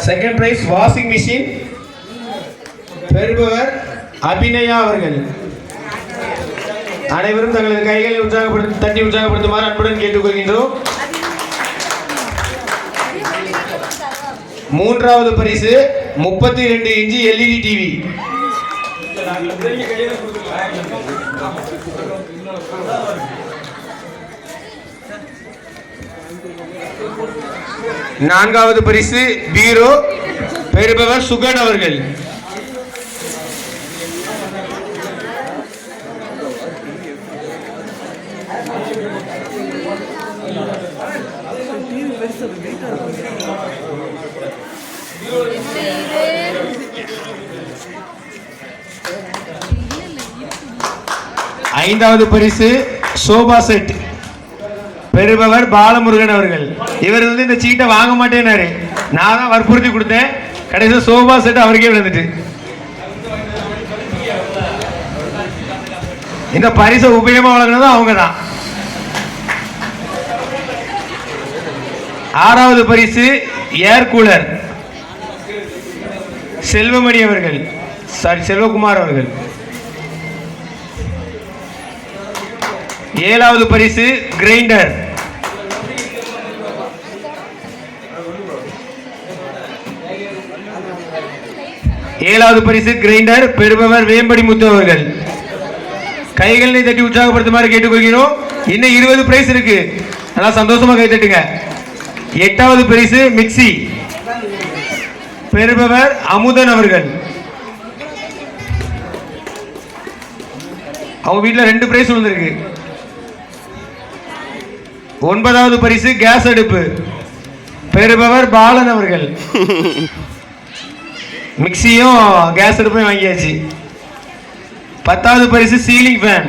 Second prize washing machine பெறுபவர் அபிநயா அவர்கள். அனைவரும் தங்களது கைகளை தட்டி உற்சாகப்படுத்துமாறு அன்புடன் கேட்டுக்கொள்கின்றோம். மூன்றாவது பரிசு 32 இன்ச்சு எல்இடி டிவி. நான்காவது பரிசு பீரோ பெறுபவர் சுகன் அவர்கள். ஐந்தாவது பரிசு சோபா செட் பெறுபவர் பாலமுருகன் அவர்கள். இவர் இந்த சீட்டை வாங்க மாட்டேன்னாரு, நான் தான் வற்புறுத்தி கொடுத்தேன். கடைசியில் சோபா செட் அவருக்கே விழுந்துட்டு. இந்த பரிசை உபயோகமா வழங்கினதும் அவங்க தான். ஆறாவது பரிசு ஏர் கூலர் செல்வமணி அவர்கள், செல்வகுமார் அவர்கள். ஏழாவது பரிசு கிரைண்டர் பெறுபவர் வேம்படி முத்து அவர்கள். கைகளை தட்டி உற்சாகப்படுத்துமாறு கேட்டுக்கொள்கிறோம். இன்னும் 20 பிரைஸ் இருக்கு, நல்லா சந்தோஷமா கை தட்டுங்க. எட்டாவது பரிசு மிக்சி பெறுபவர் அமுதன் அவர்கள். அவங்க வீட்டில் 2 பிரைஸ் விழுந்திருக்கு. ஒன்பதாவது பரிசு கேஸ் அடுப்பு பெறுபவர் பாலன் அவர்கள். மிக்சியும் கேஸ் அடுப்பையும் வாங்கியாச்சு. 10வது பரிசு சீலிங் ஃபேன்.